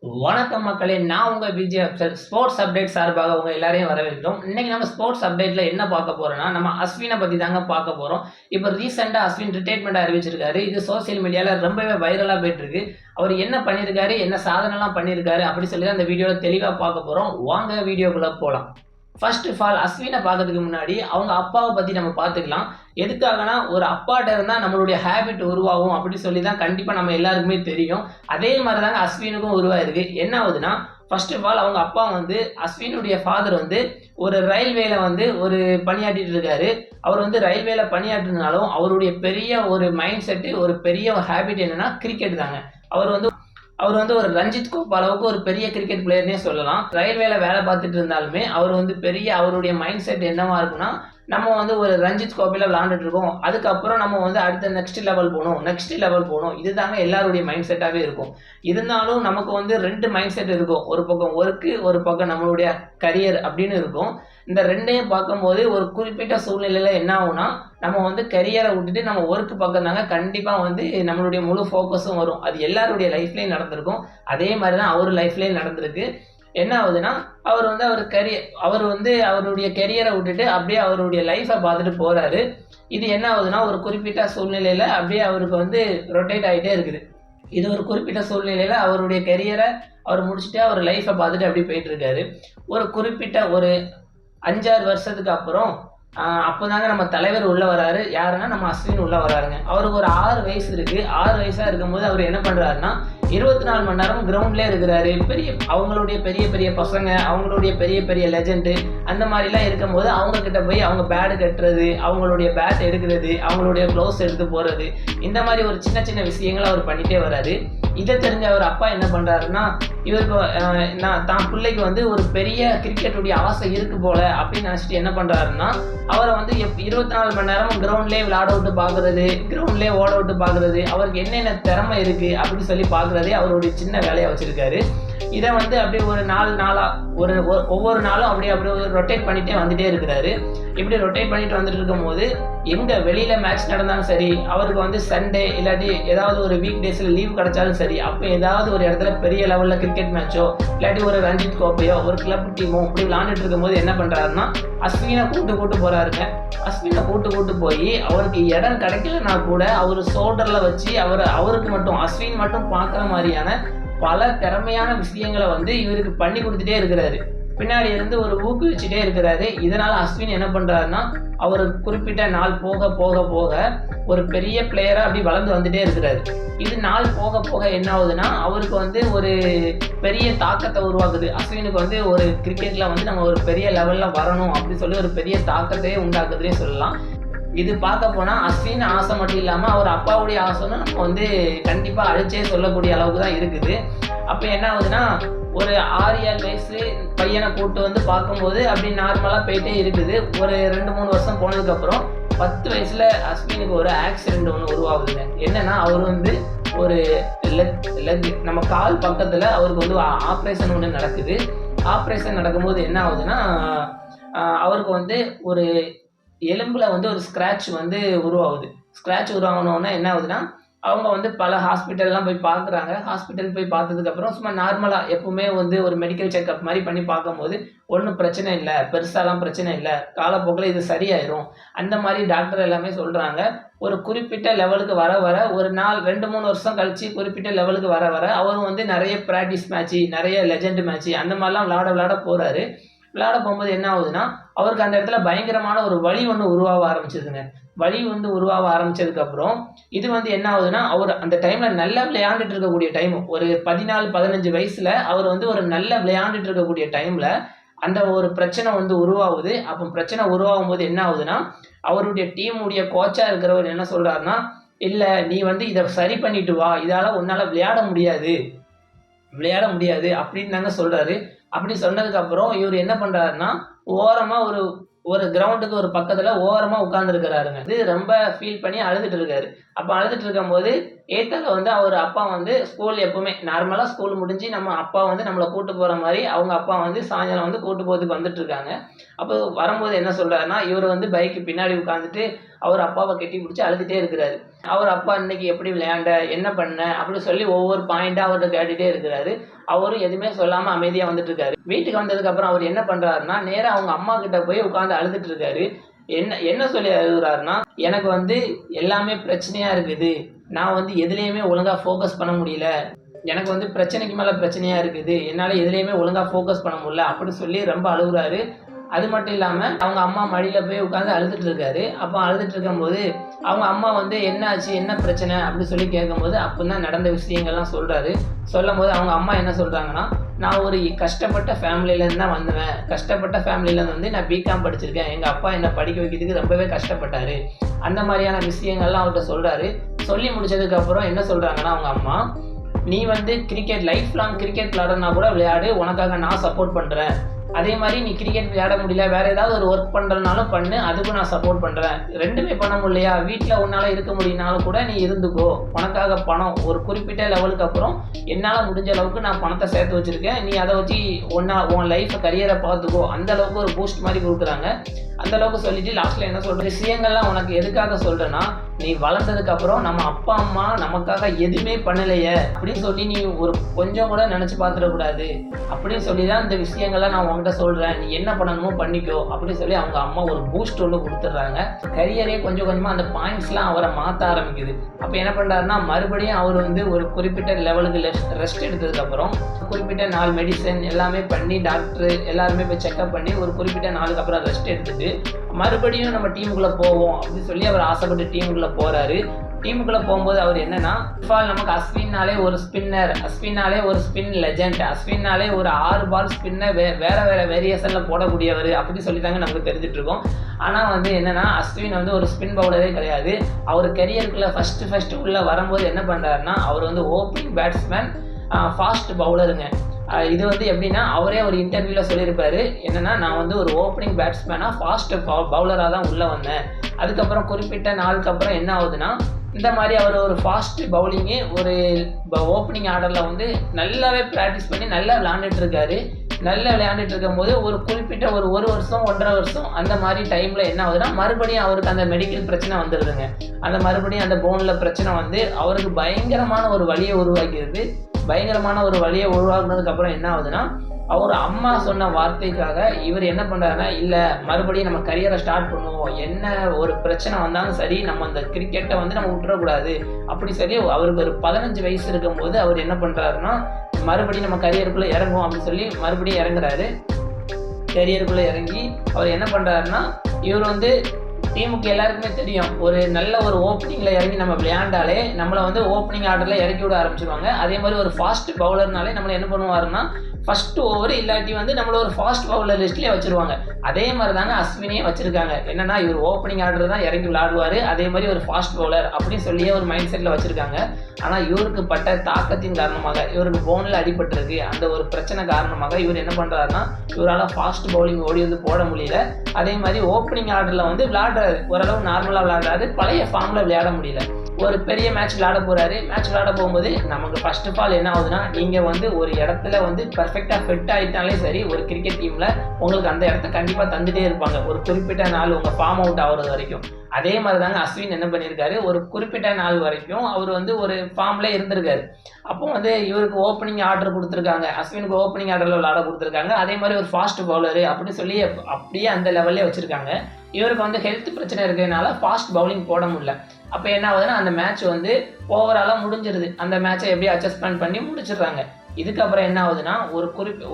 வணக்கம் மக்களே! நான் உங்க விஜய் அப்சல். ஸ்போர்ட்ஸ் அப்டேட் சார்பாக உங்க எல்லாரையும் வரவேற்கிறோம். இன்னைக்கு நம்ம ஸ்போர்ட்ஸ் அப்டேட்ல என்ன பார்க்க போறோம்னா, நம்ம அஸ்வின பத்தி தாங்க பார்க்க போறோம். இப்ப ரீசென்ட்டா அஸ்வின் ரிட்டயர்மென்ட் அறிவிச்சிருக்காரு. இது சோசியல் மீடியால ரொம்பவே வைரலா போயிட்டு இருக்கு. அவரு என்ன பண்ணியிருக்காரு, என்ன சாதனைலாம் பண்ணியிருக்காரு அப்படி சொல்லி தான் இந்த வீடியோல தெளிவா பார்க்க போறோம். வாங்க வீடியோக்குள்ள போலாம். ஃபர்ஸ்ட் ஆஃப் ஆல் அஸ்வின பார்க்கறதுக்கு முன்னாடி அவங்க அப்பாவ பத்தி நம்ம பார்த்துக்கலாம். எதுக்காகனா, ஒரு அப்பாட்ட இருந்தா நம்மளுடைய ஹேபிட் உருவாகும் அப்படி சொல்லி தான் கண்டிப்பா நம்ம எல்லாருக்குமே தெரியும். அதே மாரி தாங்க அஸ்வினுக்கும் உருவாயிருக்கு. என்ன ஆகுதுன்னா, ஃபர்ஸ்ட் ஆஃப் ஆல் அவங்க அப்பா வந்து அஸ்வினுடைய ஃபாதர் வந்து ஒரு ரயில்வேல வந்து ஒரு பணியாற்றிட்டு இருக்காரு. அவர் வந்து ரயில்வேல பணியாற்றினாலும் அவருடைய பெரிய ஒரு மைண்ட் செட், ஒரு பெரிய ஹேபிட் என்னன்னா கிரிக்கெட் தாங்க. அவர் வந்து அவர் வந்து ஒரு ரஞ்சித் கோப்பை அளவுக்கு ஒரு பெரிய கிரிக்கெட் பிளேயர்னே சொல்லலாம். ரயில்வேல வேலை பார்த்துட்டு இருந்தாலுமே, அவர் வந்து பெரிய அவருடைய மைண்ட் செட் என்னவா இருக்குன்னா, நம்ம வந்து ஒரு ரஞ்சித் கோப்பையில விளையாண்டுட்டு இருக்கோம். அதுக்கப்புறம் நம்ம வந்து அடுத்த நெக்ஸ்ட் லெவல் போணும், நெக்ஸ்ட் லெவல் போணும். இதுதாங்க எல்லாருடைய மைண்ட் செட்டாவே இருக்கும். இருந்தாலும் நமக்கு வந்து 2 மைண்ட் செட் இருக்கும். ஒரு பக்கம் ஒர்க்கு, ஒரு பக்கம் நம்மளுடைய கரியர் அப்படின்னு இருக்கும். இந்த 2யும் பார்க்கும்போது ஒரு குறிப்பிட்ட சூழ்நிலையில என்ன ஆகும்னா, நம்ம வந்து கரியர விட்டுட்டு நம்ம ஒர்க் பக்கம் தாங்க கண்டிப்பா வந்து நம்மளுடைய முழு ஃபோக்கஸும் வரும். அது எல்லாருடைய லைஃப்லயும் நடந்திருக்கும். அதே மாரி தான் அவரு லைஃப்லயும் நடந்திருக்கு. என்ன ஆகுதுன்னா, அவர் வந்து அவருடைய கெரியர விட்டுட்டு அப்படியே அவருடைய லைஃப பார்த்துட்டு போறாரு. இது என்ன ஆகுதுன்னா, ஒரு குறிப்பிட்ட சூழ்நிலையில அப்படியே அவருக்கு வந்து ரொட்டேட் ஆயிட்டே இருக்குது. இது ஒரு குறிப்பிட்ட சூழ்நிலையில அவருடைய கெரியர அவர் முடிச்சுட்டு அவர் லைஃப பார்த்துட்டு அப்படியே போயிட்டு இருக்காரு. ஒரு குறிப்பிட்ட ஒரு 5, 6 வருஷத்துக்கு அப்புறம் அப்பதாங்க நம்ம தலைவர் உள்ள வராரு. யாருன்னா நம்ம அஸ்வின் உள்ள வராருங்க. அவருக்கு ஒரு 6 வயசு இருக்கு. 6 வயசா இருக்கும்போது அவரு என்ன பண்றாருன்னா, 24 மணி நேரமும் கிரவுண்ட்லயே இருக்கிறாரு. அவங்களுடைய பெரிய பெரிய பசங்க, அவங்களுடைய பெரிய பெரிய லெஜெண்ட் அந்த மாரிலாம் இருக்கும்போது, அவங்க கிட்ட போய் அவங்க பேட் கட்டுறது, அவங்களுடைய பேட் எடுக்கிறது, அவங்களுடைய க்ளவுஸ் எடுத்து போறது, இந்த மாரி ஒரு சின்ன சின்ன விஷயங்கள அவர் பண்ணிட்டே வராரு. இத தெரிஞ்ச அவர் அப்பா என்ன பண்றாருன்னா, இவருக்கு தான் பிள்ளைக்கு வந்து ஒரு பெரிய கிரிக்கெட்டுடைய ஆசை இருக்கு போல அப்படின்னு நினைச்சிட்டு என்ன பண்றாருன்னா, அவர வந்து 24 மணி நேரமும் கிரவுண்ட்லயே விளையாட விட்டு பார்க்குறது, கிரவுண்ட்லயே ஓட விட்டு பார்க்குறது, அவருக்கு என்னென்ன திறமை இருக்கு அப்படின்னு சொல்லி பார்க்குறதே அவருடைய சின்ன வேலையா வச்சிருக்காரு. இத வந்து அப்படியே ஒரு 4 நாளா ஒவ்வொரு நாளும் அப்படியே அப்படியே ரொட்டேட் பண்ணிட்டே வந்துட்டே இருக்கிறாரு. இப்படி ரொட்டேட் பண்ணிட்டு வந்துட்டு இருக்கும்போது, எங்க வெளியில மேட்ச் நடந்தாலும் சரி, அவருக்கு வந்து சண்டே இல்லாட்டி ஏதாவது ஒரு வீக் டேஸ்ல லீவ் கிடைச்சாலும் சரி, அப்ப ஏதாவது ஒரு இடத்துல பெரிய லெவல்ல கிரிக்கெட் மேட்சோ, இல்லாட்டி ஒரு ரஞ்சித் கோப்பையோ, ஒரு கிளப் டீமோ இப்படி விளையாண்டுட்டு இருக்கும்போது என்ன பண்றாருன்னா, அஸ்வின கூட்டு போறாருங்க. அஸ்வின கூட்டு போய் அவருக்கு இடம் கிடைக்கலனா கூட அவரு ஷோல்டர்ல வச்சு அவருக்கு மட்டும் அஸ்வின் மட்டும் பார்க்குற மாரியான பல திறமையான விஷயங்கள வந்து இவருக்கு பண்ணி குடுத்துட்டே இருக்கிறாரு. பின்னாடி இருந்து ஒரு ஊக்குவிச்சுட்டே இருக்கிறாரு. இதனால அஸ்வின் என்ன பண்றாருன்னா, அவரு குறிப்பிட்ட நாள் போக ஒரு பெரிய பிளேயரா அப்படி வளர்ந்து வந்துட்டே இருக்கிறாரு. இது நாள் போக என்ன ஆகுதுன்னா, அவருக்கு வந்து ஒரு பெரிய தாக்கத்த உருவாக்குது. அஸ்வினுக்கு வந்து ஒரு கிரிக்கெட்ல வந்து நம்ம ஒரு பெரிய லெவல்ல வரணும் அப்படி சொல்லி ஒரு பெரிய தாக்கத்தையே உண்டாக்குதுன்னே சொல்லலாம். இது பார்க்க போனா அஸ்வின் ஆசை மட்டும் இல்லாம, அவர் அப்பாவுடைய ஆசைன்னு நம்ம வந்து கண்டிப்பா அடிச்சே சொல்லக்கூடிய அளவுக்கு தான் இருக்குது. அப்ப என்ன ஆகுதுன்னா, ஒரு 6, 7 வயசு பையன கூட்டு வந்து பார்க்கும்போது அப்படி நார்மலா போயிட்டே இருக்குது. ஒரு 2, 3 வருஷம் போனதுக்கப்புறம் 10 வயசுல அஸ்வினுக்கு ஒரு ஆக்சிடென்ட் ஒண்ணு உருவாகுதுங்க. என்னன்னா, அவரு வந்து ஒரு லெக் நம்ம கால் பக்கத்துல அவருக்கு வந்து ஆப்ரேஷன் ஒண்ணு நடக்குது. ஆப்ரேஷன் நடக்கும்போது என்ன ஆகுதுன்னா, அவருக்கு வந்து ஒரு எலும்புல வந்து ஒரு ஸ்க்ராட்ச் வந்து உருவாகுது. ஸ்க்ராட்ச் உருவாகுனோனே என்ன ஆகுதுன்னா, அவங்க வந்து பல ஹாஸ்பிட்டல்லாம் போய் பார்க்குறாங்க. ஹாஸ்பிட்டல் போய் பார்த்ததுக்கப்புறம் சும்மா நார்மலா எப்பவுமே வந்து ஒரு மெடிக்கல் செக்கப் மாரி பண்ணி பார்க்கும்போது, ஒண்ணும் பிரச்சனை இல்ல. பெருசாலாம் பிரச்சனை இல்ல. காலப்போக்குல இது சரியாயிரும். அந்த மாரி டாக்டர் எல்லாமே சொல்றாங்க. ஒரு குறிப்பிட்ட லெவலுக்கு வர ஒரு 2, 3 வருஷம் கழிச்சு குறிப்பிட்ட லெவலுக்கு வர அவரும் வந்து நெறைய பிராக்டிஸ் மேட்ச்சு, நெறைய லெஜெண்ட் மேட்ச்சு அந்த மாரிலாம் விளையாட போறாரு. விளையாட போகும்போது என்ன ஆகுதுன்னா, அவருக்கு அந்த இடத்துல பயங்கரமான ஒரு வலி ஒண்ணு உருவாக ஆரம்பிச்சதுங்க. வலி வந்து உருவாக ஆரம்பிச்சதுக்கப்புறம், இது வந்து என்ன ஆகுதுன்னா, அவரு அந்த டைம்ல நல்லா விளையாண்டுட்டு இருக்கக்கூடிய டைம். ஒரு 14, 15 வயசுல அவர் வந்து ஒரு நல்லா விளையாண்டுட்டு இருக்கக்கூடிய டைம்ல, அந்த ஒரு பிரச்சனை வந்து உருவாகுது. அப்ப பிரச்சனை உருவாகும்போது என்ன ஆகுதுன்னா, அவருடைய டீமுடைய கோச்சா இருக்கிறவர் என்ன சொல்றாருன்னா, "இல்ல நீ வந்து இத சரி பண்ணிட்டு வா. இதால உன்னால விளையாட முடியாது அப்படின்னு தாங்க சொல்றாரு. அப்படி சொன்னதுக்கு அப்புறம் இவரு என்ன பண்றாருன்னா, ஓரமா ஒரு ஒரு கிரவுண்டுக்கு ஒரு பக்கத்துல ஓரமா உட்கார்ந்திருக்கிறாருங்க. இது ரொம்ப ஃபீல் பண்ணி அழுதுட்டு இருக்காரு. அப்ப அழுதுட்டு இருக்கும்போது, எய்த்தால வந்து அவரு அப்பா வந்து ஸ்கூல் எப்பவுமே நார்மலா ஸ்கூல் முடிஞ்சு நம்ம அப்பா வந்து நம்மள கூட்டு போற மாரி, அவங்க அப்பா வந்து சாயங்காலம் வந்து கூட்டு போறதுக்கு வந்துட்டு இருக்காங்க. அப்போ வரும்போது என்ன சொல்றாருன்னா, இவரு வந்து பைக்கு பின்னாடி உட்கார்ந்துட்டு, அவர் அப்பாவை கட்டி பிடிச்சி அழுதுகிட்டே இருக்கிறாரு. அவர் அப்பா இன்னைக்கு எப்படி விளையாண்ட, என்ன பண்ண அப்படின்னு சொல்லி ஒவ்வொரு பாயிண்டாக அவர்கிட்ட கேட்டுகிட்டே இருக்கிறாரு. அவரும் எதுவுமே சொல்லாமல் அமைதியாக வந்துட்டு இருக்காரு. வீட்டுக்கு வந்ததுக்கப்புறம் அவர் என்ன பண்ணுறாருன்னா, நேராக அவங்க அம்மா கிட்ட போய் உட்காந்து அழுதுட்டு இருக்காரு. என்ன என்ன சொல்லி அழுகுறாருன்னா, எனக்கு வந்து எல்லாமே பிரச்சனையாக இருக்குது, நான் வந்து எதுலேயுமே ஒழுங்காக ஃபோக்கஸ் பண்ண முடியல, எனக்கு வந்து பிரச்சனைக்கு மேலே பிரச்சனையாக இருக்குது, என்னால் எதுலேயுமே ஒழுங்காக ஃபோக்கஸ் பண்ண முடியல அப்படி சொல்லி ரொம்ப அழுகுறாரு. அது மட்டும் இல்லாமல் அவங்க அம்மா மடியில் போய் உட்காந்து அழுதுட்டு இருக்காரு. அப்போ அழுதுட்டு இருக்கும்போது அவங்க அம்மா வந்து என்ன ஆச்சு, என்ன பிரச்சனை அப்படி சொல்லி கேட்கும்போது அப்போ தான் நடந்த விஷயங்கள்லாம் சொல்கிறாரு. சொல்லும் போது அவங்க அம்மா என்ன சொல்கிறாங்கன்னா, நான் ஒரு கஷ்டப்பட்ட ஃபேமிலியிலேருந்து தான் வந்தேன், கஷ்டப்பட்ட ஃபேமிலியிலேருந்து வந்து நான் பிகாம் படிச்சிருக்கேன், எங்கள் அப்பா என்னை படிக்க வைக்கிறதுக்கு ரொம்பவே கஷ்டப்பட்டார், அந்த மாதிரியான விஷயங்கள்லாம் அவர்கிட்ட சொல்கிறாரு. சொல்லி முடிச்சதுக்கப்புறம் என்ன சொல்கிறாங்கன்னா அவங்க அம்மா, நீ வந்து கிரிக்கெட் லைஃப் லாங் கிரிக்கெட் விளையாடுறனா கூட விளையாடு, உனக்காக நான் சப்போர்ட் பண்ணுறேன், அதே மாதிரி நீ கிரிக்கெட் விளையாட முடியல வேறு ஏதாவது ஒரு ஒர்க் பண்ணுறதுனாலும் பண்ணு, அதுக்கும் நான் சப்போர்ட் பண்ணுறேன், ரெண்டுமே பண்ண முடியலையா வீட்டில் உன்னால் இருக்க முடியினாலும் கூட நீ இருந்துக்கோ, உனக்காக பணம் ஒரு குறிப்பிட்ட லெவலுக்கு அப்புறம் என்னால் முடிஞ்ச அளவுக்கு நான் பணத்தை சேர்த்து வச்சுருக்கேன், நீ அதை வச்சு உன் லைஃப்பை கரியரை பார்த்துக்கோ, அந்த அளவுக்கு ஒரு பூஸ்ட் மாதிரி கொடுக்குறாங்க. அந்த அளவுக்கு சொல்லிட்டு லாஸ்ட்டில் என்ன சொல்கிற விஷயங்கள்லாம் உனக்கு எதுக்காக சொல்கிறேன்னா, நீ வளர்ந்ததுக்கப்புறம் நம்ம அப்பா அம்மா நமக்காக எதுவுமே பண்ணலையே அப்படின்னு சொல்லி நீ ஒரு கொஞ்சம் கூட நினச்சி பார்த்துடக்கூடாது அப்படின்னு சொல்லி தான் இந்த விஷயங்கள்லாம் நான் உங்ககிட்ட சொல்கிறேன், நீ என்ன பண்ணணுமோ பண்ணிக்கோ அப்படின்னு சொல்லி அவங்க அம்மா ஒரு பூஸ்ட் ஒன்று கொடுத்துட்றாங்க. கரியரே கொஞ்சம் கொஞ்சமாக அந்த பாயிண்ட்ஸ்லாம் அவரை மாற்ற ஆரம்பிக்குது. அப்போ என்ன பண்ணுறாருன்னா, மறுபடியும் அவர் வந்து ஒரு குறிப்பிட்ட லெவலுக்கு ரெஸ்ட் எடுத்ததுக்கப்புறம் குறிப்பிட்ட நாள் மெடிசன் எல்லாமே பண்ணி டாக்டர் எல்லாருமே போய் செக்அப் பண்ணி ஒரு குறிப்பிட்ட நாளுக்கு அப்புறம் ரெஸ்ட் எடுத்துட்டு மறுபடியும் நம்ம டீமுக்குள்ளே போவோம் அப்படின்னு சொல்லி அவர் ஆசைப்பட்டு டீமுக்குள்ளே போகிறாரு. டீமுக்குள்ளே போகும்போது அவர் என்னன்னா, நமக்கு அஸ்வின்னாலே ஒரு ஸ்பின்னர், அஸ்வின்னாலே ஒரு ஸ்பின் லெஜண்ட், அஸ்வின்னாலே ஒரு 6 பால் ஸ்பின்னை வேறு வேரியேஷனில் போடக்கூடியவர் அப்படி சொல்லி தாங்க நமக்கு தெரிஞ்சுட்டு இருக்கோம். ஆனால் வந்து என்னென்னா, அஸ்வின் வந்து ஒரு ஸ்பின் பவுலரே கிடையாது. அவர் கெரியருக்குள்ளே ஃபஸ்ட்டு உள்ளே வரும்போது என்ன பண்ணுறாருன்னா, அவர் வந்து ஓப்பனிங் பேட்ஸ்மேன், ஃபாஸ்ட் பவுலருங்க. இது வந்து எப்படின்னா, அவரே ஒரு இன்டர்வியூவில் சொல்லியிருப்பாரு, என்னென்னா நான் வந்து ஒரு ஓப்பனிங் பேட்ஸ்மேனாக ஃபாஸ்ட் பவுலராக தான் உள்ளே வந்தேன், அதுக்கப்புறம் குறிப்பிட்ட நாளுக்கு அப்புறம் என்ன ஆகுதுன்னா, இந்த மாதிரி அவர் ஒரு ஃபாஸ்ட் பவுலிங்கு ஒரு ஓப்பனிங் ஆர்டரில் வந்து நல்லாவே ப்ராக்டிஸ் பண்ணி நல்லா விளையாண்டுட்டு இருக்காரு. நல்லா விளையாண்டுட்டு இருக்கும்போது ஒரு குறிப்பிட்ட ஒரு வருஷம் 1.5 வருஷம் அந்த மாதிரி டைமில் என்ன ஆகுதுன்னா, மறுபடியும் அவருக்கு அந்த மெடிக்கல் பிரச்சனை வந்துடுதுங்க. அந்த மறுபடியும் அந்த போனில் பிரச்சனை வந்து அவருக்கு பயங்கரமான ஒரு வலியை உருவாக்கிடுது. பயங்கரமான ஒரு வலியை உருவாக்குனதுக்கப்புறம் என்ன ஆகுதுன்னா, அவர் அம்மா சொன்ன வார்த்தைக்காக இவர் என்ன பண்ணுறாருன்னா, இல்லை மறுபடியும் நம்ம கரியரை ஸ்டார்ட் பண்ணுவோம், என்ன ஒரு பிரச்சனை வந்தாலும் சரி நம்ம அந்த கிரிக்கெட்டை வந்து நம்ம விட்டுறக்கூடாது அப்படி சொல்லி அவருக்கு ஒரு 15 வயசு இருக்கும்போது அவர் என்ன பண்ணுறாருன்னா, மறுபடியும் நம்ம கரியருக்குள்ளே இறங்குவோம் அப்படின்னு சொல்லி மறுபடியும் இறங்குறாரு. கரியருக்குள்ளே இறங்கி அவர் என்ன பண்ணுறாருன்னா, இவர் வந்து டீமுக்கு எல்லாருக்குமே தெரியும், ஒரு நல்ல ஒரு ஓப்பனிங்கில் இறங்கி நம்ம விளையாண்டாலே நம்மளை வந்து ஓப்பனிங் ஆர்டரில் இறக்கி விட ஆரம்பிச்சிருவாங்க. அதே மாதிரி ஒரு ஃபாஸ்ட் பவுலர்னாலே நம்மளை என்ன பண்ணுவாருன்னா, ஃபஸ்ட்டு ஓவர் இல்லாட்டி வந்து நம்மள ஒரு ஃபாஸ்ட் பவுலர் லிஸ்ட்லேயே வச்சுருவாங்க. அதே மாதிரி தாங்க அஸ்வினையே வச்சுருக்காங்க. என்னென்னா, இவர் ஓப்பனிங் ஆர்டர் தான் இறங்கி விளையாடுவார், அதே மாதிரி ஒரு ஃபாஸ்ட் பவுலர் அப்படின்னு சொல்லியே ஒரு மைண்ட் செட்டில் வச்சுருக்காங்க. ஆனால் இவருக்கு பட்ட தாக்கத்தின் காரணமாக, இவருக்கு போனில் அடிபட்டிருக்கு, அந்த ஒரு பிரச்சனை காரணமாக இவர் என்ன பண்ணுறாருன்னா, இவரால் ஃபாஸ்ட் பவுலிங் ஓடி வந்து போட முடியல. அதே மாதிரி ஓப்பனிங் ஆர்டரில் வந்து விளையாடுறாரு, ஓரளவு நார்மலாக விளையாடுறாரு, பழைய ஃபார்மில் விளையாட முடியல. ஒரு பெரிய மேட்ச் விளையாட போகிறாரு. மேட்ச் விளையாட போகும்போது நமக்கு ஃபர்ஸ்ட் ஆஃப் ஆல் என்ன ஆகுதுன்னா, நீங்கள் வந்து ஒரு இடத்துல வந்து பர்ஃபெக்டாக ஃபிட் ஆகிட்டாலே சரி, ஒரு கிரிக்கெட் டீமில் உங்களுக்கு அந்த இடத்த கண்டிப்பாக தந்துகிட்டே இருப்பாங்க ஒரு குறிப்பிட்ட நாள் உங்கள் ஃபார்ம் அவுட் ஆகிறது வரைக்கும். அதே மாதிரி தாங்க அஸ்வின் என்ன பண்ணியிருக்காரு, ஒரு குறிப்பிட்ட நாள் வரைக்கும் அவர் வந்து ஒரு ஃபார்மில் இருந்திருக்காரு. அப்போ வந்து இவருக்கு ஓப்பனிங் ஆர்டர் கொடுத்துருக்காங்க, அஸ்வினுக்கு ஓப்பனிங் ஆர்டரில் விளையாட கொடுத்துருக்காங்க. அதே மாதிரி ஒரு ஃபாஸ்ட் பவுலரு அப்படின்னு சொல்லி அப்படியே அந்த லெவல்லே வச்சுருக்காங்க. இவருக்கு வந்து ஹெல்த் பிரச்சனை இருக்கிறதுனால ஃபாஸ்ட் பவுலிங் போட முடியல. அப்போ என்ன ஆகுதுன்னா, அந்த மேட்ச் வந்து ஓவராலாக முடிஞ்சிருது. அந்த மேட்சை எப்படி அட்ஜஸ்ட்மெண்ட் பண்ணி முடிச்சிடுறாங்க. இதுக்கப்புறம் என்ன ஆகுதுன்னா,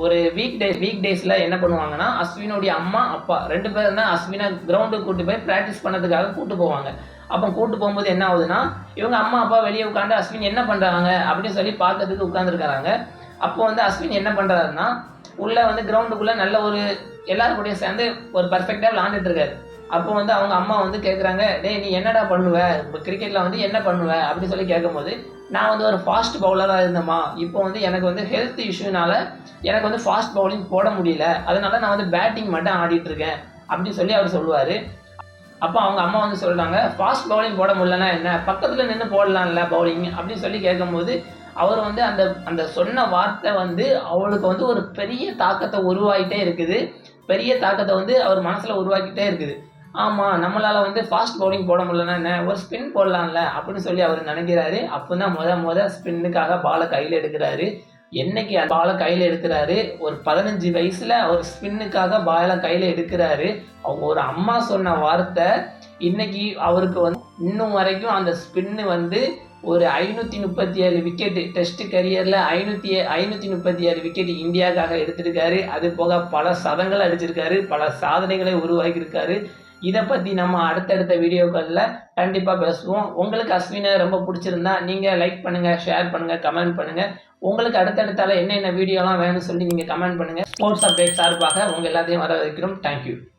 ஒரு வீக் டேஸில் என்ன பண்ணுவாங்கன்னா, அஸ்வினுடைய அம்மா அப்பா 2 பேரும் தான் அஸ்வினை கிரவுண்டுக்கு கூட்டு போய் ப்ராக்டிஸ் பண்ணதுக்காக கூட்டு போவாங்க. அப்போ கூட்டு போகும்போது என்ன ஆகுதுன்னா, இவங்க அம்மா அப்பா வெளியே உட்காந்து அஸ்வின் என்ன பண்ணுறாங்க அப்படின்னு சொல்லி பார்க்கறதுக்கு உட்காந்துருக்காங்க. அப்போ வந்து அஸ்வின் என்ன பண்ணுறாருன்னா, உள்ளே வந்து கிரவுண்டுக்குள்ளே நல்ல ஒரு எல்லாரும் கூடயும் சேர்ந்து ஒரு பர்ஃபெக்டாக விளாண்டுட்டு இருக்காரு. அப்போ வந்து அவங்க அம்மா வந்து கேட்குறாங்க, டேய் நீ என்னடா பண்ணுவ, இப்போ கிரிக்கெட்டில் வந்து என்ன பண்ணுவ அப்படின்னு சொல்லி கேட்கும்போது, நான் வந்து ஒரு ஃபாஸ்ட் பவுலராக இருந்தேம்மா, இப்போ வந்து எனக்கு வந்து ஹெல்த் இஷ்யூனால எனக்கு வந்து ஃபாஸ்ட் பவுலிங் போட முடியல, அதனால நான் வந்து பேட்டிங் மட்டும் ஆடிட்டுருக்கேன் அப்படின்னு சொல்லி அவர் சொல்லுவார். அப்போ அவங்க அம்மா வந்து சொல்கிறாங்க, ஃபாஸ்ட் பவுலிங் போட முடியலன்னா என்ன, பக்கத்தில் நின்று போடலாம்ல பவுலிங் அப்படின்னு சொல்லி கேட்கும்போது, அவர் வந்து அந்த சொன்ன வார்த்தை வந்து அவளுக்கு வந்து ஒரு பெரிய தாக்கத்தை உருவாகிட்டே இருக்குது, பெரிய தாக்கத்தை வந்து அவர் மனசில் உருவாக்கிட்டே இருக்குது. ஆமா, நம்மளால வந்து ஃபாஸ்ட் பவுலிங் போட முடியலன்னா என்ன, ஒரு ஸ்பின் போடலாம்ல அப்படின்னு சொல்லி அவரு நெனைக்கிறாரு. அப்பதான் மொத ஸ்பின்னுக்காக பால கையில எடுக்குறாரு. என்னைக்கு அந்த பால கையில எடுக்குறாரு, ஒரு 15 வயசுல ஒரு ஸ்பின்னுக்காக பால கையில எடுக்குறாரு. அவங்க ஒரு அம்மா சொன்ன வார்த்தை, இன்னைக்கு அவருக்கு வந்து இன்னும் வரைக்கும் அந்த ஸ்பின்னு வந்து ஒரு 537 விக்கெட் டெஸ்ட் கரியர்ல 537 விக்கெட் இந்தியாவுக்காக எடுத்திருக்காரு. அது போக பல சதங்கள் அடிச்சிருக்காரு, பல சாதனைகளை உருவாக்கியிருக்காரு. இதை பத்தி நம்ம அடுத்தடுத்த வீடியோக்கள்ல கண்டிப்பா பேசுவோம். உங்களுக்கு அஸ்வினை ரொம்ப பிடிச்சிருந்தா நீங்க லைக் பண்ணுங்க, ஷேர் பண்ணுங்க, கமெண்ட் பண்ணுங்க. உங்களுக்கு அடுத்தடுத்தால என்னென்ன வீடியோலாம் வேணும்னு சொல்லி நீங்க கமெண்ட் பண்ணுங்க. ஸ்போர்ட்ஸ் அப்டேட் சார்பாக உங்க எல்லாத்தையும் வர வைக்கிறோம். தேங்க்யூ.